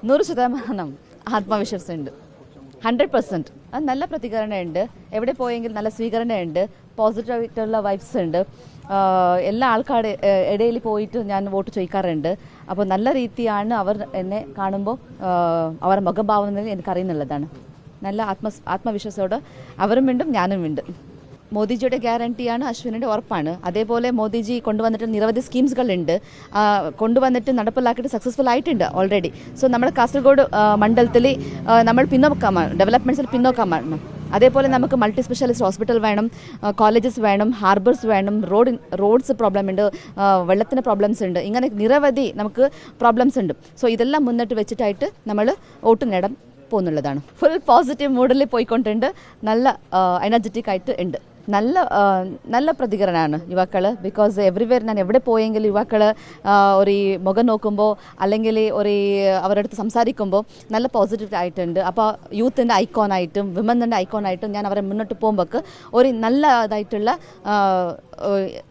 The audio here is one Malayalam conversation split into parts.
100% ആത്മവിശ്വാസമുണ്ട്. 100%. അത് നല്ല പ്രതികരണമുണ്ട്. എവിടെ പോയെങ്കിലും നല്ല സ്വീകരണമുണ്ട്. പോസിറ്റീവായിട്ടുള്ള വൈബ്സ് ഉണ്ട്. എല്ലാ ആൾക്കാരുടെ ഇടയിൽ പോയിട്ട് ഞാൻ വോട്ട് ചോദിക്കാറുണ്ട്. അപ്പോൾ നല്ല രീതിയാണ് അവർ എന്നെ കാണുമ്പോൾ അവരുടെ മുഖഭാവന എനിക്കറിയുന്നുള്ളതാണ്. നല്ല ആത്മവിശ്വാസത്തോടെ അവരും ഉണ്ട്, ഞാനും ഉണ്ട്. മോദിജിയുടെ ഗ്യാരണ്ടിയാണ്, അശ്വിനിൻ്റെ ഉറപ്പാണ്. അതേപോലെ മോദിജി കൊണ്ടുവന്നിട്ട് നിരവധി സ്കീംസുകളുണ്ട്, കൊണ്ടുവന്നിട്ട് നടപ്പിലാക്കിയിട്ട് സക്സസ്ഫുൾ ആയിട്ടുണ്ട് ഓൾറെഡി. സോ നമ്മുടെ കാസർഗോഡ് മണ്ഡലത്തിൽ നമ്മൾ പിന്നോക്കമാണ്, ഡെവലപ്മെൻറ്റ്സിൽ പിന്നോക്കമാണ്. അതേപോലെ നമുക്ക് മൾട്ടി സ്പെഷ്യാലിസ്റ്റ് ഹോസ്പിറ്റൽ വേണം, കോളേജസ് വേണം, ഹാർബേഴ്സ് വേണം, റോഡ്സ് പ്രോബ്ലം ഉണ്ട്, വെള്ളത്തിന് പ്രോബ്ലംസ് ഉണ്ട്, ഇങ്ങനെ നിരവധി നമുക്ക് പ്രോബ്ലംസ് ഉണ്ട്. സോ ഇതെല്ലാം മുന്നിട്ട് വെച്ചിട്ടായിട്ട് നമ്മൾ വോട്ട് നേടാൻ പോകുന്നുള്ളതാണ്. ഫുൾ പോസിറ്റീവ് മൂഡിൽ പോയിക്കൊണ്ടുണ്ട്, നല്ല എനർജറ്റിക് ആയിട്ട് ഉണ്ട്. നല്ല പ്രതികരണമാണ് യുവാക്കൾ. ബിക്കോസ് എവറിവെയർ ഞാൻ എവിടെ പോയെങ്കിലും യുവാക്കൾ ഒരു മുഖം നോക്കുമ്പോൾ അല്ലെങ്കിൽ ഒരു അവരുടെ അടുത്ത് സംസാരിക്കുമ്പോൾ നല്ല പോസിറ്റീവ് ആയിട്ടുണ്ട്. അപ്പോൾ യൂത്തിൻ്റെ ഐക്കോണായിട്ടും വിമൻ്റെ ഐക്കോണായിട്ടും ഞാൻ അവരെ മുന്നോട്ട് പോകുമ്പോൾ ഒരു നല്ല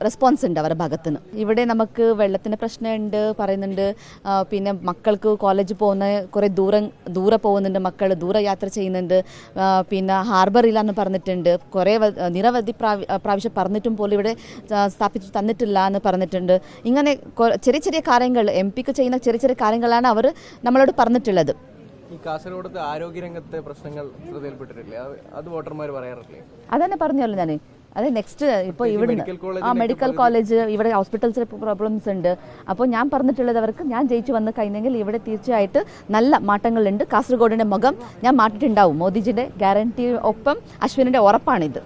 റെസ്പോൺസ് ഉണ്ട് അവരുടെ ഭാഗത്തുനിന്ന്. ഇവിടെ നമുക്ക് വെള്ളത്തിൻ്റെ പ്രശ്നമുണ്ട് പറയുന്നുണ്ട്. പിന്നെ മക്കൾക്ക് കോളേജ് പോകുന്ന കുറേ ദൂരെ പോകുന്നുണ്ട്, മക്കൾ ദൂരെ യാത്ര ചെയ്യുന്നുണ്ട്. പിന്നെ ഹാർബർ ഇല്ലാന്ന് പറഞ്ഞിട്ടുണ്ട്. കുറേ നിരവധി പ്രാവശ്യം പറഞ്ഞിട്ടും പോലും ഇവിടെ സ്ഥാപിച്ച് തന്നിട്ടില്ല എന്ന് പറഞ്ഞിട്ടുണ്ട്. ഇങ്ങനെ ചെറിയ കാര്യങ്ങൾ MP ചെയ്യുന്ന ചെറിയ കാര്യങ്ങളാണ് അവർ നമ്മളോട് പറഞ്ഞിട്ടുള്ളത്. ഈ കാസർഗോഡത്തെ ആരോഗ്യരംഗത്തെ പ്രശ്നങ്ങൾ ശ്രദ്ധയിൽപ്പെട്ടിട്ടില്ലേ? അത് വോട്ടർമാർ പറയാറില്ലേ? അതന്നെ പറഞ്ഞല്ലോ ഞാൻ. അതെ, നെക്സ്റ്റ് ഇപ്പോൾ ഇവിടെ മെഡിക്കൽ കോളേജ്, ഇവിടെ ഹോസ്പിറ്റൽസിലെ പ്രോബ്ലംസ് ഉണ്ട്. അപ്പോൾ ഞാൻ പറഞ്ഞിട്ടുള്ളത് അവർക്ക്, ഞാൻ ജയിച്ചു വന്ന് കഴിഞ്ഞെങ്കിൽ ഇവിടെ തീർച്ചയായിട്ട് നല്ല മാറ്റങ്ങളുണ്ട്. കാസർഗോഡിൻ്റെ മുഖം ഞാൻ മാറ്റിയിട്ടുണ്ടാവും. മോദിജിയുടെ ഗ്യാരണ്ടി ഒപ്പം അശ്വിനിൻ്റെ ഉറപ്പാണിത്.